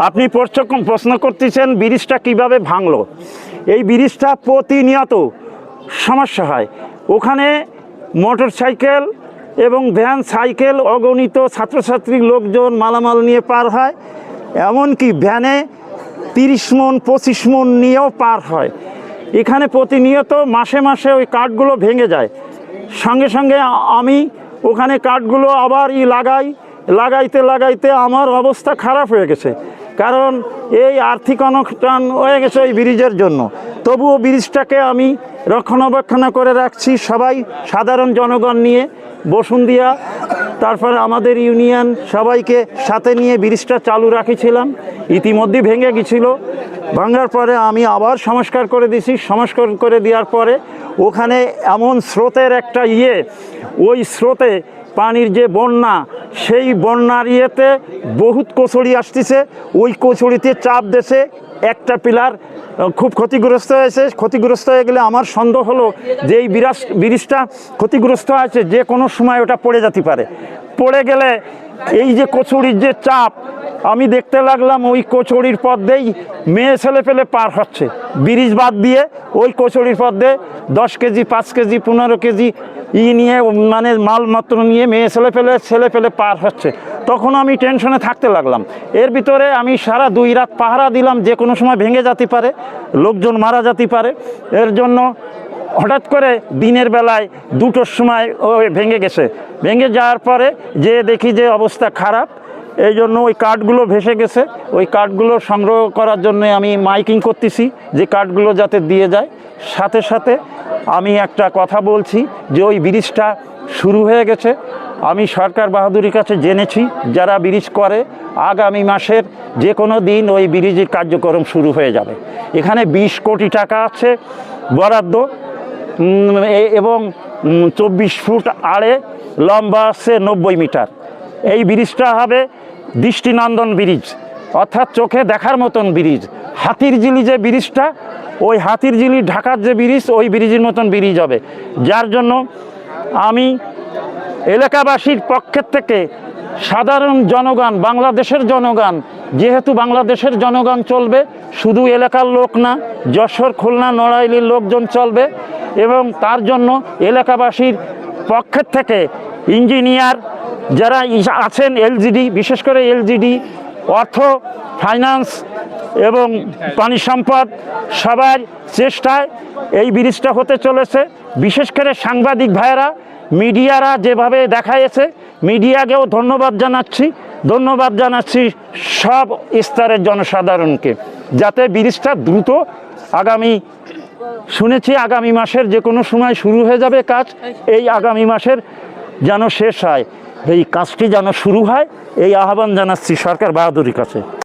আপনি প্রশ্ন করতেছেন ব্রিজটা কিভাবে ভাঙলো। এই ব্রিজটা প্রতিনিয়ত সমস্যা হয়। ওখানে মোটর সাইকেল এবং ভ্যান সাইকেল অগণিত ছাত্রছাত্রী লোকজন মালামাল নিয়ে পার হয়, এমনকি ভ্যানে 30 মণ 25 মণ নিয়েও পার হয়। এখানে প্রতিনিয়ত মাসে মাসে ওই কাঠগুলো ভেঙে যায়। সঙ্গে সঙ্গে আমি ওখানে কাঠগুলো আবার লাগাইতে লাগাইতে আমার অবস্থা খারাপ হয়ে গেছে, কারণ এই আর্থিক অনটন হয়ে গেছে ওই ব্রিজের জন্য। তবুও ব্রিজটাকে আমি রক্ষণাবেক্ষণ করে রাখছি, সবাই সাধারণ জনগণ নিয়ে বসুন্ধিয়া, তারপরে আমাদের ইউনিয়ন সবাইকে সাথে নিয়ে ব্রিজটা চালু রাখিছিলাম। ইতিমধ্যে ভেঙে গেছিল, ভাঙার পরে আমি আবার সংস্কার করে দিয়েছি। সংস্কার করে দেওয়ার পরে ওখানে এমন স্রোতের একটা ওই স্রোতে পানির যে বন্যা, সেই বন্যার বহুত কচুরি আসতেছে, ওই কচুরিতে চাপ দেশে একটা পিলার খুব ক্ষতিগ্রস্ত হয়েছে। ক্ষতিগ্রস্ত হয়ে গেলে আমার সন্দেহ হলো যে এই ব্রিজটা ক্ষতিগ্রস্ত আছে, যে কোনো সময় ওটা পড়ে যেতে পারে। পড়ে গেলে এই যে কচুরির যে চাপ, আমি দেখতে লাগলাম ওই কচুরির পথ দিয়েই মেয়ে ছেলে পেলে পার হচ্ছে। ব্রিজ বাদ দিয়ে ওই কচুরির পথ দিয়ে 10 কেজি 5 কেজি 15 কেজি নিয়ে, মানে মালমাত্র নিয়ে মেয়ে ছেলে পেলে পার হচ্ছে। তখন আমি টেনশনে থাকতে লাগলাম। এর ভিতরে আমি সারা 2 রাত পাহারা দিলাম, যে কোনো সময় ভেঙে যেতে পারে, লোকজন মারা যেতে পারে। এর জন্য হঠাৎ করে দিনের বেলায় 2টোর সময় ভেঙে গেছে। ভেঙে যাওয়ার পরে যে দেখি যে অবস্থা খারাপ, এই জন্য ওই কাঠগুলো ভেসে গেছে। ওই কাঠগুলো সংগ্রহ করার জন্য আমি মাইকিং করতেছি যে কাঠগুলো যাতে দিয়ে যায়। সাথে সাথে আমি একটা কথা বলছি যে ওই ব্রিজটা শুরু হয়ে গেছে। আমি সরকার বাহাদুরির কাছে জেনেছি, যারা ব্রিজ করে আগামী মাসের যে কোনো দিন ওই ব্রিজের কার্যক্রম শুরু হয়ে যাবে। এখানে 20 কোটি টাকা আছে বরাদ্দ, এবং 24 ফুট আড়ে, লম্বা আছে 90 মিটার। এই ব্রিজটা হবে দৃষ্টিনন্দন ব্রিজ, অর্থাৎ চোখে দেখার মতন ব্রিজ। হাতিরঝিলি যে ব্রিজটা, ওই হাতিরঝিলি ঢাকার যে ব্রিজ, ওই ব্রিজের মতন ব্রিজ হবে। যার জন্য আমি এলাকাবাসীর পক্ষের থেকে সাধারণ জনগণ, বাংলাদেশের জনগণ, যেহেতু বাংলাদেশের জনগণ চলবে, শুধু এলাকার লোক না, যশোর খুলনা নড়াইলের লোকজন চলবে, এবং তার জন্য এলাকাবাসীর পক্ষের থেকে ইঞ্জিনিয়ার যারা আছেন, এলজিডি, বিশেষ করে এলজিডি, অর্থ, ফাইন্যান্স এবং পানি সম্পদ, সবার চেষ্টায় এই ব্রিজটা হতে চলেছে। বিশেষ করে সাংবাদিক ভাইয়েরা, মিডিয়ারা যেভাবে দেখাইছে, মিডিয়াকেও ধন্যবাদ জানাচ্ছি সব স্তরের জনসাধারণকে, যাতে ব্রিজটা দ্রুত শুনেছি আগামী মাসের যে কোনো সময় শুরু হয়ে যাবে কাজ। এই আগামী মাসের যেন শেষ হয়, এই কাজটি যেন শুরু হয়, এই আহ্বান জানাচ্ছি সরকার বাহাদুরির কাছে।